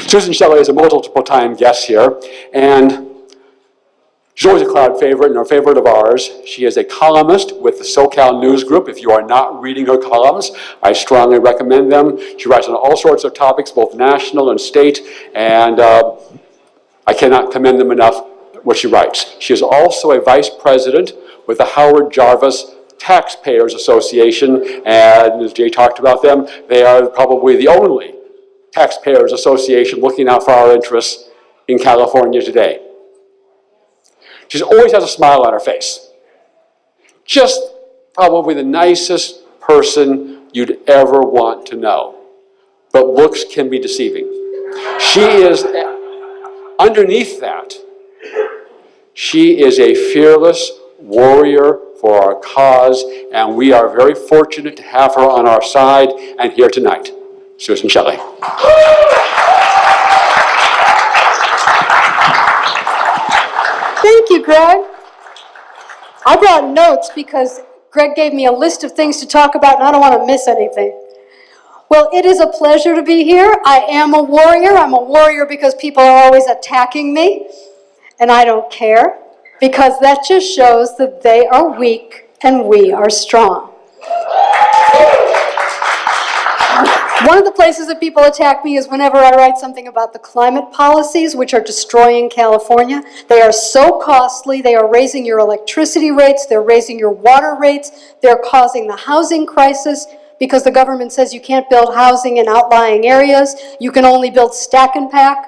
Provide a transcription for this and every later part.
Susan Shelley is a multiple-time guest here, and she's always a crowd favorite and a favorite of ours. She is a columnist with the SoCal News Group. If you are not reading her columns, I strongly recommend them. She writes on all sorts of topics, both national and state, and I cannot commend them enough what she writes. She is also a vice president with the Howard Jarvis Taxpayers Association, and as Jay talked about them, they are probably the only taxpayers association looking out for our interests in California today. She always has a smile on her face. Just probably the nicest person you'd ever want to know. But looks can be deceiving. She is, underneath that, she is a fearless warrior for our cause, and we are very fortunate to have her on our side and here tonight. Susan Shelley. Thank you, Greg. I brought notes because Greg gave me a list of things to talk about and I don't want to miss anything. Well, it is a pleasure to be here. I am a warrior. I'm a warrior because people are always attacking me, and I don't care, because that just shows that they are weak and we are strong. One of the places that people attack me is whenever I write something about the climate policies, which are destroying California. They are so costly. They are raising your electricity rates. They're raising your water rates. They're causing the housing crisis because the government says you can't build housing in outlying areas. You can only build stack and pack.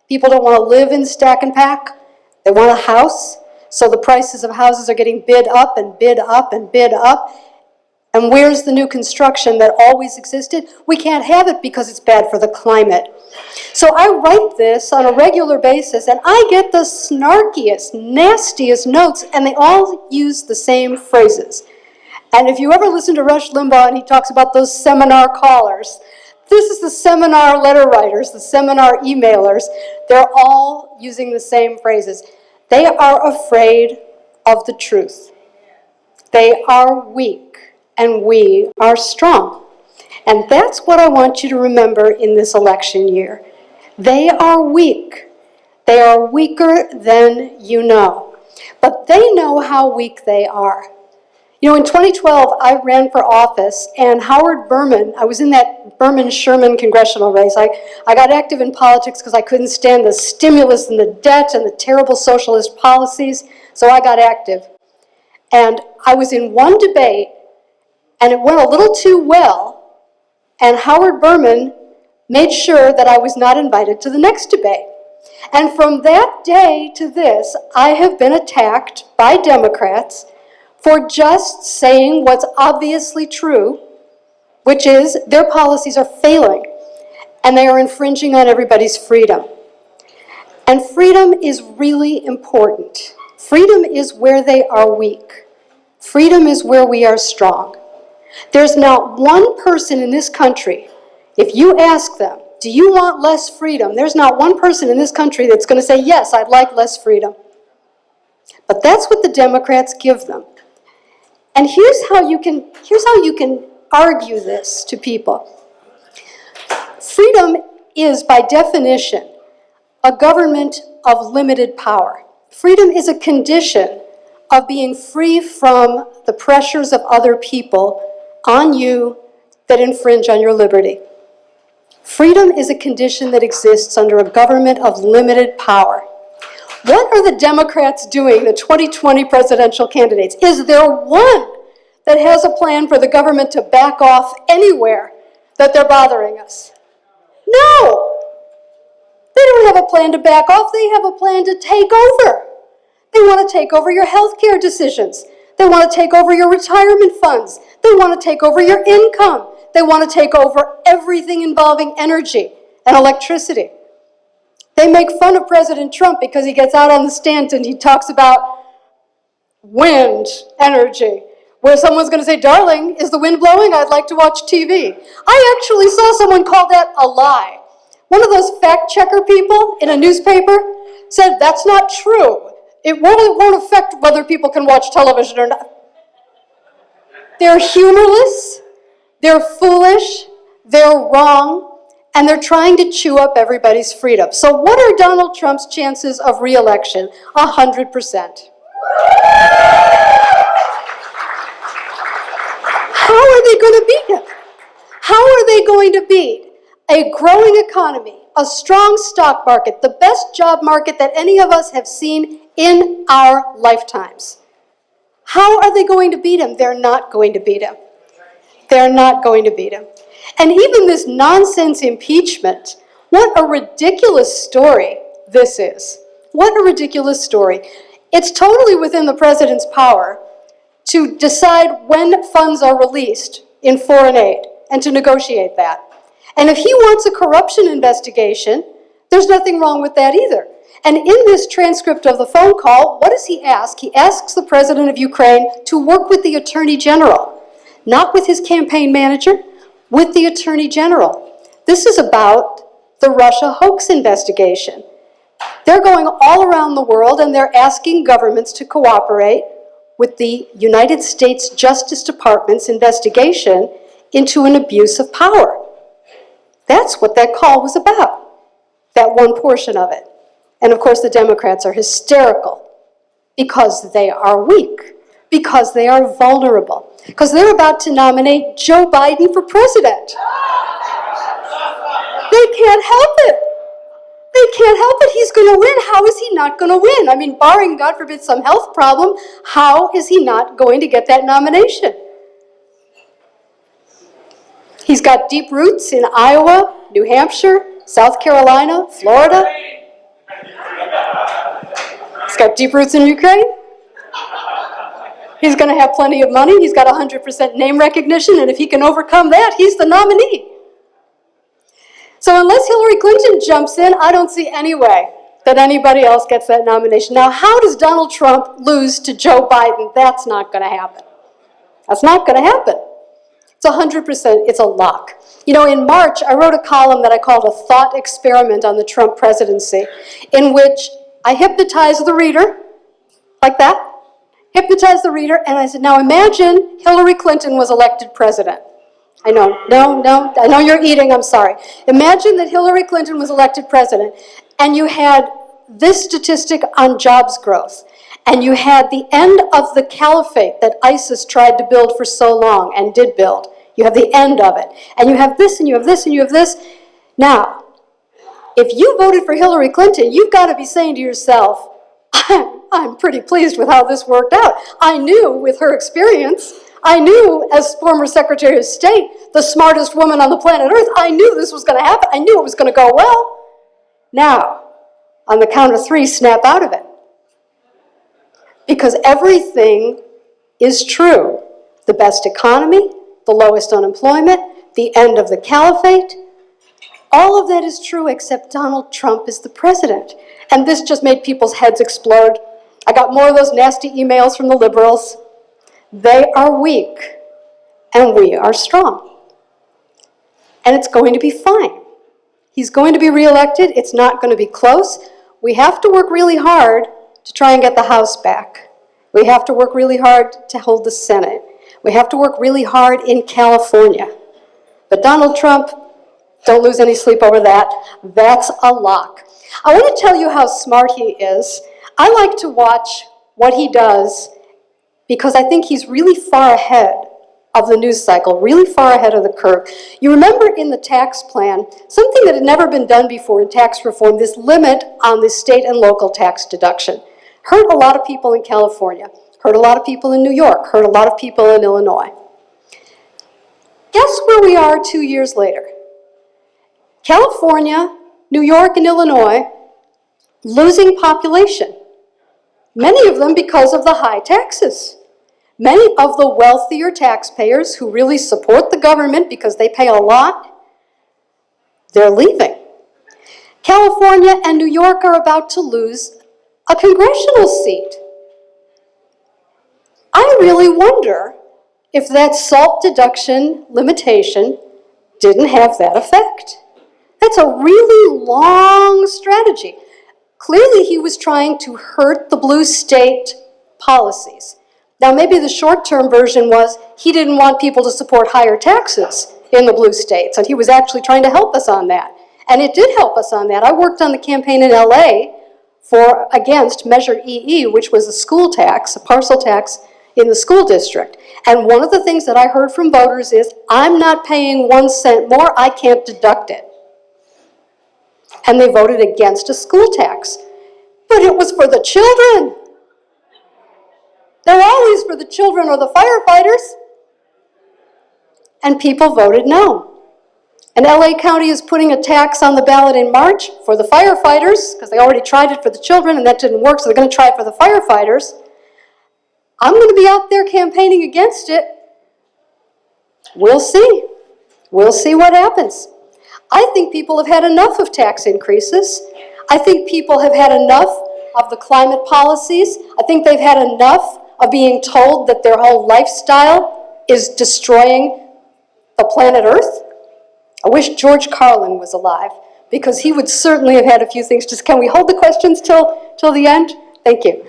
People don't want to live in stack and pack. They want a house. So the prices of houses are getting bid up and bid up and bid up. And where's the new construction that always existed? We can't have it because it's bad for the climate. So I write this on a regular basis, and I get the snarkiest, nastiest notes, and they all use the same phrases. And if you ever listen to Rush Limbaugh and he talks about those seminar callers, this is the seminar letter writers, the seminar emailers. They're all using the same phrases. They are afraid of the truth. They are weak. And we are strong. And that's what I want you to remember in this election year. They are weak. They are weaker than you know. But they know how weak they are. You know, in 2012, I ran for office, and Howard Berman, I was in that Berman-Sherman congressional race. I got active in politics because I couldn't stand the stimulus and the debt and the terrible socialist policies, so I got active. And I was in one debate, and it went a little too well, and Howard Berman made sure that I was not invited to the next debate. And from that day to this, I have been attacked by Democrats for just saying what's obviously true, which is their policies are failing, and they are infringing on everybody's freedom. And freedom is really important. Freedom is where they are weak. Freedom is where we are strong. There's not one person in this country, if you ask them, do you want less freedom? There's not one person in this country that's going to say, yes, I'd like less freedom. But that's what the Democrats give them. And here's how you can argue this to people. Freedom is, by definition, a government of limited power. Freedom is a condition of being free from the pressures of other people on you that infringe on your liberty. Freedom is a condition that exists under a government of limited power. What are the Democrats doing, the 2020 presidential candidates? Is there one that has a plan for the government to back off anywhere that they're bothering us? No! They don't have a plan to back off, they have a plan to take over. They want to take over your health care decisions. They want to take over your retirement funds. They want to take over your income. They want to take over everything involving energy and electricity. They make fun of President Trump because he gets out on the stand and he talks about wind energy, where someone's going to say, darling, is the wind blowing? I'd like to watch TV. I actually saw someone call that a lie. One of those fact checker people in a newspaper said, that's not true. It won't affect whether people can watch television or not. They're humorless, they're foolish, they're wrong, and they're trying to chew up everybody's freedom. So what are Donald Trump's chances of re-election? 100%. How are they going to beat him? How are they going to beat a growing economy, a strong stock market, the best job market that any of us have seen in our lifetimes? How are they going to beat him? They're not going to beat him. They're not going to beat him. And even this nonsense impeachment, what a ridiculous story this is. What a ridiculous story. It's totally within the president's power to decide when funds are released in foreign aid and to negotiate that. And if he wants a corruption investigation, there's nothing wrong with that either. And in this transcript of the phone call, what does he ask? He asks the president of Ukraine to work with the attorney general, not with his campaign manager, with the attorney general. This is about the Russia hoax investigation. They're going all around the world and they're asking governments to cooperate with the United States Justice Department's investigation into an abuse of power. That's what that call was about, that one portion of it. And of course the Democrats are hysterical because they are weak, because they are vulnerable, because they're about to nominate Joe Biden for president. They can't help it. They can't help it. He's going to win. How is he not going to win? I mean, barring, God forbid, some health problem, how is he not going to get that nomination? He's got deep roots in Iowa, New Hampshire, South Carolina, Florida. He's got deep roots in Ukraine. He's going to have plenty of money. He's got 100% name recognition, and if he can overcome that, he's the nominee. So unless Hillary Clinton jumps in, I don't see any way that anybody else gets that nomination. Now, how does Donald Trump lose to Joe Biden? That's not going to happen. That's not going to happen. It's 100%, it's a lock. You know, in March, I wrote a column that I called A Thought Experiment on the Trump Presidency, in which I hypnotized the reader, like that, hypnotized the reader, and I said, now imagine Hillary Clinton was elected president. I know, I know you're eating, I'm sorry. Imagine that Hillary Clinton was elected president, and you had this statistic on jobs growth, and you had the end of the caliphate that ISIS tried to build for so long, and did build. You have the end of it. And you have this, and you have this, and you have this. Now, if you voted for Hillary Clinton, you've got to be saying to yourself, I'm pretty pleased with how this worked out. I knew with her experience, I knew as former Secretary of State, the smartest woman on the planet Earth, I knew this was going to happen. I knew it was going to go well. Now, on the count of three, snap out of it. Because everything is true. The best economy, the lowest unemployment, the end of the caliphate, all of that is true except Donald Trump is the president. And this just made people's heads explode. I got more of those nasty emails from the liberals. They are weak, and we are strong. And it's going to be fine. He's going to be reelected. It's not going to be close. We have to work really hard to try and get the House back. We have to work really hard to hold the Senate. We have to work really hard in California. But Donald Trump, don't lose any sleep over that. That's a lock. I want to tell you how smart he is. I like to watch what he does because I think he's really far ahead of the news cycle, really far ahead of the curve. You remember in the tax plan, something that had never been done before in tax reform, this limit on the state and local tax deduction. Hurt a lot of people in California, hurt a lot of people in New York, hurt a lot of people in Illinois. Guess where we are 2 years later? California, New York, and Illinois losing population. Many of them because of the high taxes. Many of the wealthier taxpayers who really support the government because they pay a lot, they're leaving. California and New York are about to lose a congressional seat. I really wonder if that SALT deduction limitation didn't have that effect. That's a really long strategy. Clearly, he was trying to hurt the blue state policies. Now, maybe the short-term version was he didn't want people to support higher taxes, in the blue states, and he was actually trying to help us on that. And it did help us on that. I worked on the campaign in LA against Measure EE, which was a school tax, a parcel tax in the school district. And one of the things that I heard from voters is, I'm not paying 1 cent more, I can't deduct it. And they voted against a school tax. But it was for the children. They're always for the children or the firefighters. And people voted no. And LA County is putting a tax on the ballot in March for the firefighters, because they already tried it for the children and that didn't work, so they're going to try it for the firefighters. I'm going to be out there campaigning against it. We'll see. We'll see what happens. I think people have had enough of tax increases. I think people have had enough of the climate policies. I think they've had enough of being told that their whole lifestyle is destroying the planet Earth. I wish George Carlin was alive, because he would certainly have had a few things. Just, can we hold the questions till the end? Thank you.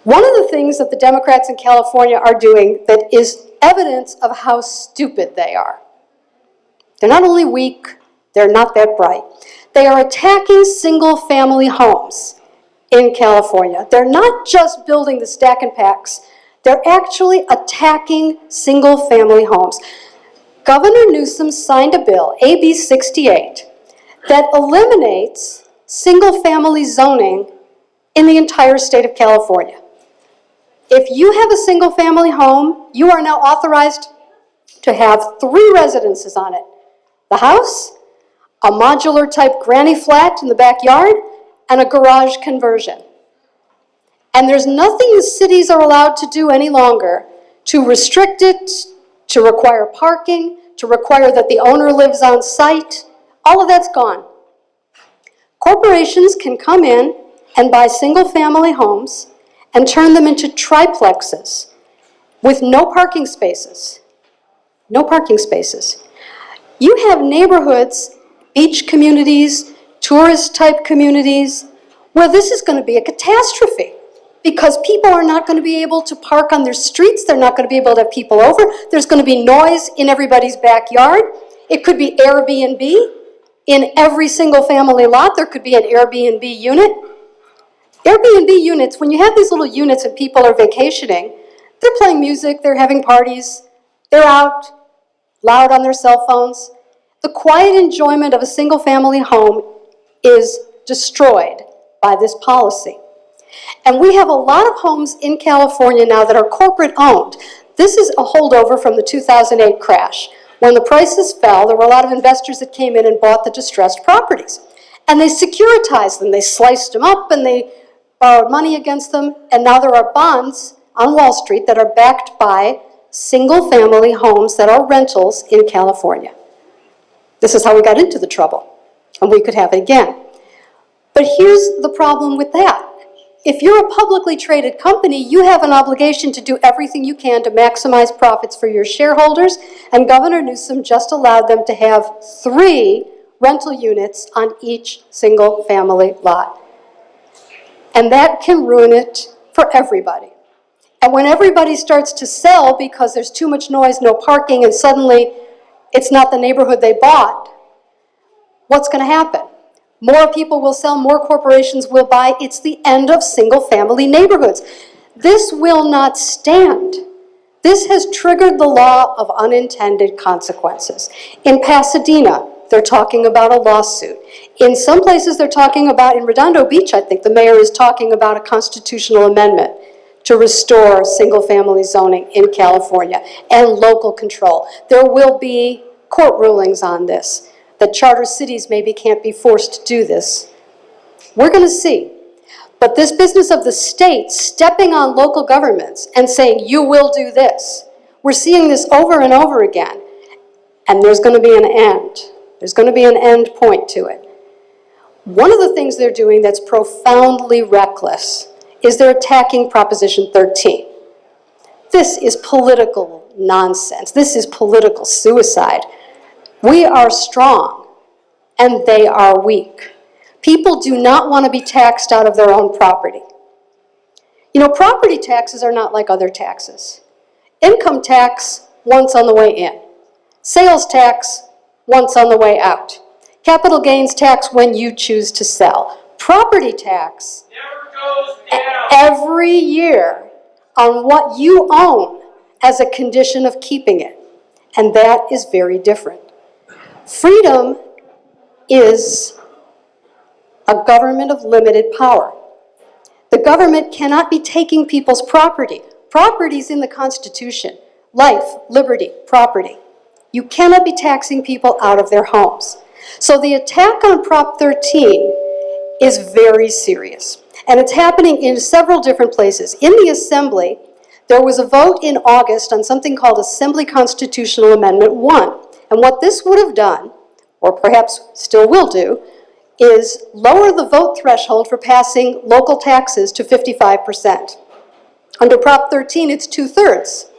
One of the things that the Democrats in California are doing that is evidence of how stupid they are. They're not only weak, they're not that bright. They are attacking single-family homes in California. They're not just building the stack and packs, they're actually attacking single-family homes. Governor Newsom signed a bill, AB 68, that eliminates single-family zoning in the entire state of California. If you have a single-family home, you are now authorized to have 3 residences on it. The house, a modular-type granny flat in the backyard, and a garage conversion. And there's nothing the cities are allowed to do any longer to restrict it, to require parking, to require that the owner lives on site. All of that's gone. Corporations can come in and buy single-family homes and turn them into triplexes with no parking spaces. No parking spaces. You have neighborhoods, beach communities, tourist-type communities, where this is going to be a catastrophe, because people are not going to be able to park on their streets. They're not going to be able to have people over. There's going to be noise in everybody's backyard. It could be Airbnb. In every single family lot, there could be an Airbnb unit. Airbnb units, when you have these little units and people are vacationing, they're playing music, they're having parties, they're out loud on their cell phones. The quiet enjoyment of a single family home is destroyed by this policy. And we have a lot of homes in California now that are corporate owned. This is a holdover from the 2008 crash. When the prices fell, there were a lot of investors that came in and bought the distressed properties. And they securitized them. They sliced them up and they borrowed money against them. And now there are bonds on Wall Street that are backed by single-family homes that are rentals in California. This is how we got into the trouble. And we could have it again. But here's the problem with that. If you're a publicly traded company, you have an obligation to do everything you can to maximize profits for your shareholders, and Governor Newsom just allowed them to have 3 rental units on each single family lot. And that can ruin it for everybody. And when everybody starts to sell because there's too much noise, no parking, and suddenly it's not the neighborhood they bought, what's going to happen? More people will sell, more corporations will buy. It's the end of single-family neighborhoods. This will not stand. This has triggered the law of unintended consequences. In Pasadena, they're talking about a lawsuit. In some places they're talking about, in Redondo Beach, I think, the mayor is talking about a constitutional amendment to restore single-family zoning in California and local control. There will be court rulings on this, that charter cities maybe can't be forced to do this. We're going to see. But this business of the state stepping on local governments and saying, you will do this, we're seeing this over and over again. And there's going to be an end. There's going to be an end point to it. One of the things they're doing that's profoundly reckless is they're attacking Proposition 13. This is political nonsense. This is political suicide. We are strong, and they are weak. People do not want to be taxed out of their own property. You know, property taxes are not like other taxes. Income tax, once on the way in. Sales tax once on the way out. Capital gains tax when you choose to sell. Property tax Never goes down. every year on what you own as a condition of keeping it. And that is very different. Freedom is a government of limited power. The government cannot be taking people's property. Property is in the Constitution. Life, liberty, property. You cannot be taxing people out of their homes. So the attack on Prop 13 is very serious. And it's happening in several different places. In the Assembly, there was a vote in August on something called Assembly Constitutional Amendment 1. And what this would have done, or perhaps still will do, is lower the vote threshold for passing local taxes to 55%. Under Prop 13, it's 2/3.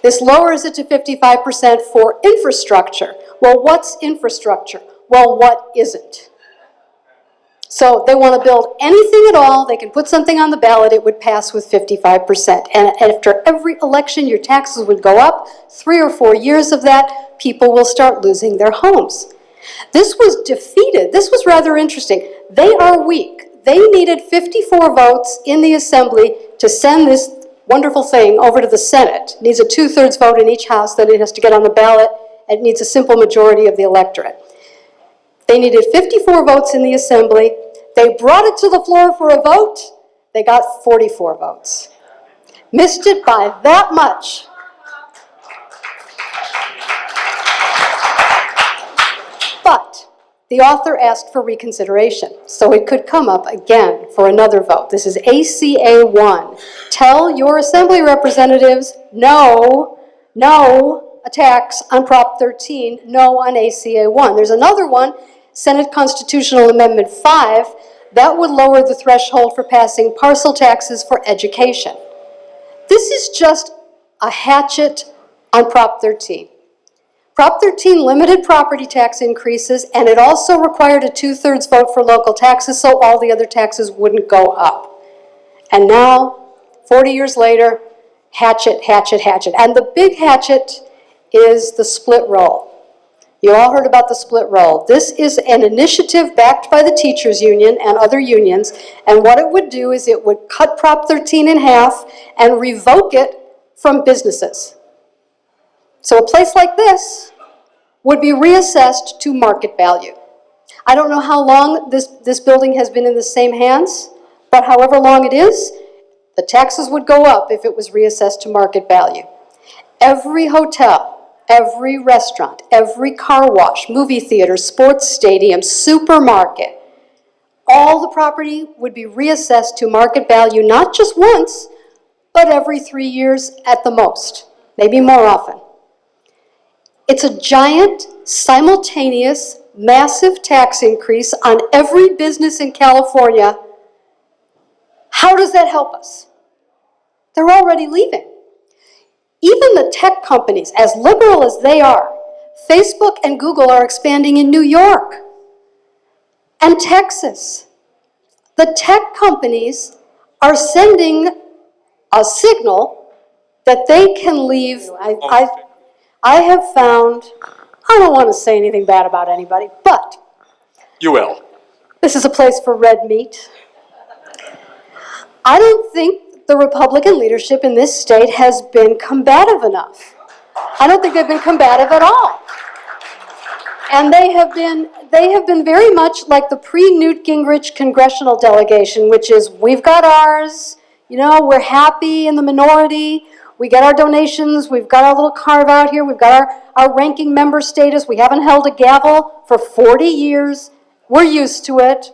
This lowers it to 55% for infrastructure. Well, what's infrastructure? Well, what isn't? So they want to build anything at all. They can put something on the ballot, it would pass with 55%. And after every election, your taxes would go up. 3 or 4 years of that, people will start losing their homes. This was defeated. This was rather interesting. They are weak. They needed 54 votes in the Assembly to send this wonderful thing over to the Senate. It needs a 2/3 vote in each house, then it has to get on the ballot, and it needs a simple majority of the electorate. They needed 54 votes in the Assembly. They brought it to the floor for a vote. They got 44 votes. Missed it by that much. But the author asked for reconsideration, so it could come up again for another vote. This is ACA 1. Tell your Assembly representatives no a tax on Prop 13, no on ACA 1. There's another one, Senate Constitutional Amendment 5, that would lower the threshold for passing parcel taxes for education. This is just a hatchet on Prop 13. Prop 13 limited property tax increases, and it also required a 2/3 vote for local taxes, so all the other taxes wouldn't go up. And now, 40 years later, hatchet, hatchet, hatchet. And the big hatchet is the split roll. You all heard about the split roll. This is an initiative backed by the teachers union and other unions, and what it would do is it would cut Prop 13 in half and revoke it from businesses. So a place like this would be reassessed to market value. I don't know how long this building has been in the same hands, but however long it is, the taxes would go up if it was reassessed to market value. Every hotel, every restaurant, every car wash, movie theater, sports stadium, supermarket, all the property would be reassessed to market value not just once, but every 3 years at the most, maybe more often. It's a giant, simultaneous, massive tax increase on every business in California. How does that help us? They're already leaving. Even the tech companies, as liberal as they are, Facebook and Google are expanding in New York and Texas. The tech companies are sending a signal that they can leave. I have found, I don't want to say anything bad about anybody, but You will. this is a place for red meat. I don't think the Republican leadership in this state has been combative enough. I don't think they've been combative at all. And they have been very much like the pre-Newt Gingrich congressional delegation, which is, we've got ours, you know, we're happy in the minority, we get our donations, we've got our little carve out here, we've got our ranking member status, we haven't held a gavel for 40 years, we're used to it.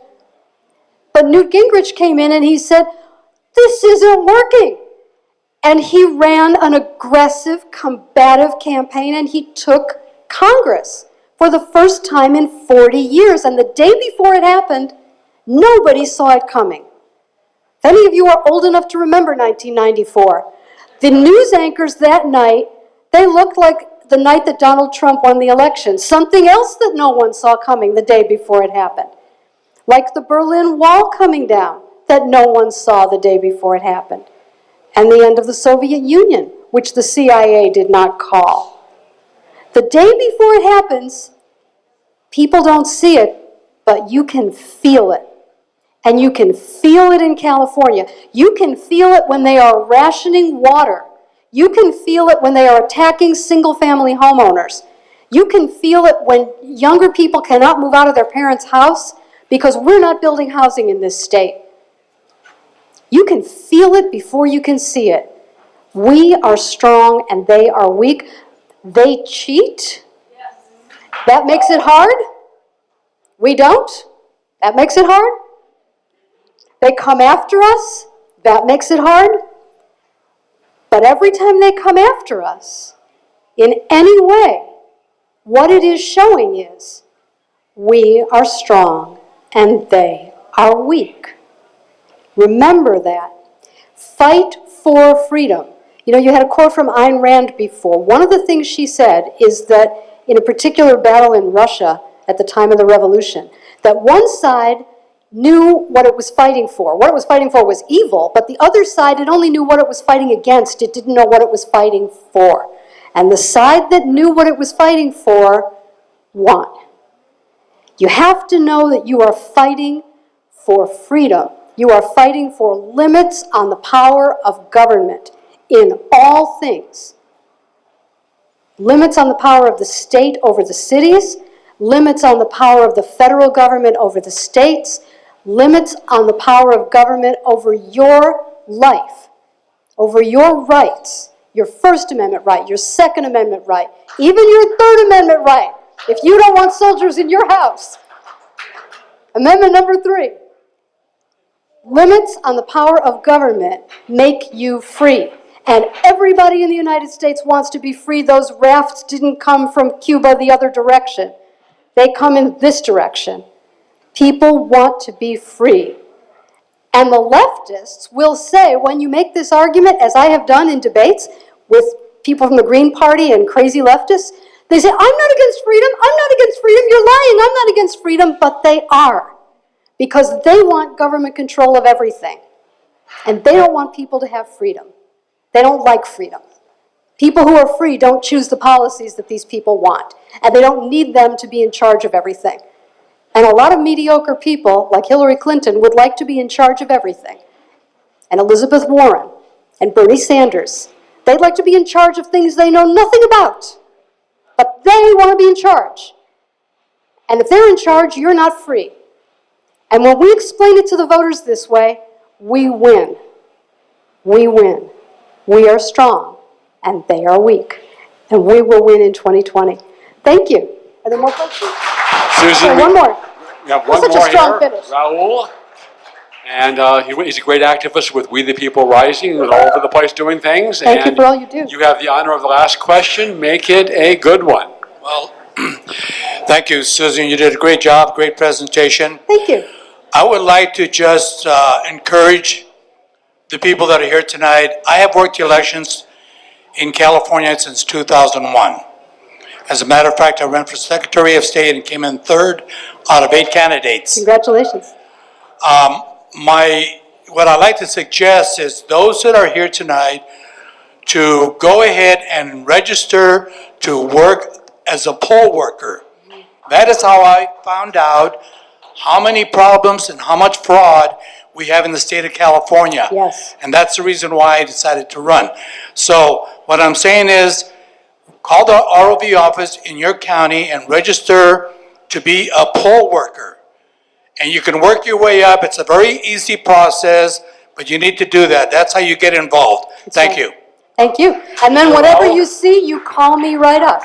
But Newt Gingrich came in and he said, this isn't working. And he ran an aggressive, combative campaign, and he took Congress for the first time in 40 years. And the day before it happened, nobody saw it coming. If any of you are old enough to remember 1994, the news anchors that night, they looked like the night that Donald Trump won the election. Something else that no one saw coming the day before it happened. Like the Berlin Wall coming down that no one saw the day before it happened. And the end of the Soviet Union, which the CIA did not call. The day before it happens, people don't see it, but you can feel it. And you can feel it in California. You can feel it when they are rationing water. You can feel it when they are attacking single-family homeowners. You can feel it when younger people cannot move out of their parents' house because we're not building housing in this state. You can feel it before you can see it. We are strong and they are weak. They cheat. That makes it hard. We don't. That makes it hard. They come after us. That makes it hard. But every time they come after us, in any way, what it is showing is we are strong and they are weak. Remember that. Fight for freedom. You know, you had a quote from Ayn Rand before. One of the things she said is that in a particular battle in Russia at the time of the revolution, that one side knew what it was fighting for. What it was fighting for was evil, but the other side, it only knew what it was fighting against. It didn't know what it was fighting for. And the side that knew what it was fighting for won. You have to know that you are fighting for freedom. You are fighting for limits on the power of government in all things. Limits on the power of the state over the cities, limits on the power of the federal government over the states, limits on the power of government over your life, over your rights, your First Amendment right, your Second Amendment right, even your Third Amendment right, if you don't want soldiers in your house. Amendment number 3. Limits on the power of government make you free. And everybody in the United States wants to be free. Those rafts didn't come from Cuba the other direction. They come in this direction. People want to be free. And the leftists will say, when you make this argument, as I have done in debates with people from the Green Party and crazy leftists, they say, I'm not against freedom, I'm not against freedom, you're lying, I'm not against freedom, but they are. Because they want government control of everything. And they don't want people to have freedom. They don't like freedom. People who are free don't choose the policies that these people want. And they don't need them to be in charge of everything. And a lot of mediocre people, like Hillary Clinton, would like to be in charge of everything. And Elizabeth Warren and Bernie Sanders, they'd like to be in charge of things they know nothing about. But they want to be in charge. And if they're in charge, you're not free. And when we explain it to the voters this way, we win. We win. We are strong, and they are weak. And we will win in 2020. Thank you. Are there more questions? Susan, one more. We have one Such more a strong here. finish. Raul. And he's a great activist with We the People Rising and all over the place doing things. Thank you for all you do. You have the honor of the last question. Make it a good one. Well, thank you, Susan. You did a great job, great presentation. Thank you. I would like to just encourage the people that are here tonight. I have worked elections in California since 2001. As a matter of fact, I ran for Secretary of State and came in 3rd out of 8 candidates. Congratulations. What I'd like to suggest is those that are here tonight to go ahead and register to work as a poll worker. That is how I found out how many problems and how much fraud we have in the state of California. Yes. And that's the reason why I decided to run. So what I'm saying is, call the ROV office in your county and register to be a poll worker. And you can work your way up. It's a very easy process, but you need to do that. That's how you get involved. Thank you. Thank you. And then whatever you see, you call me right up.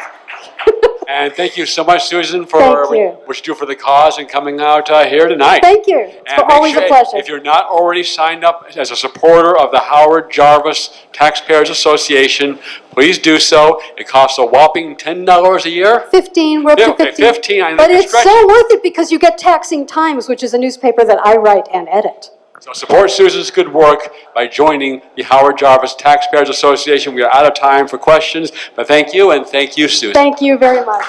And thank you so much, Susan, for Thank you. what you do for the cause and coming out here tonight. Thank you. It's And make always sure, a pleasure. if you're not already signed up as a supporter of the Howard Jarvis Taxpayers Association, please do so. It costs a whopping $10 a year. 15, we're up to Okay, 15. 15, I think But you're it's stretching. so worth it because you get Taxing Times, which is a newspaper that I write and edit. So support Susan's good work by joining the Howard Jarvis Taxpayers Association. We are out of time for questions, but thank you, and thank you, Susan. Thank you very much.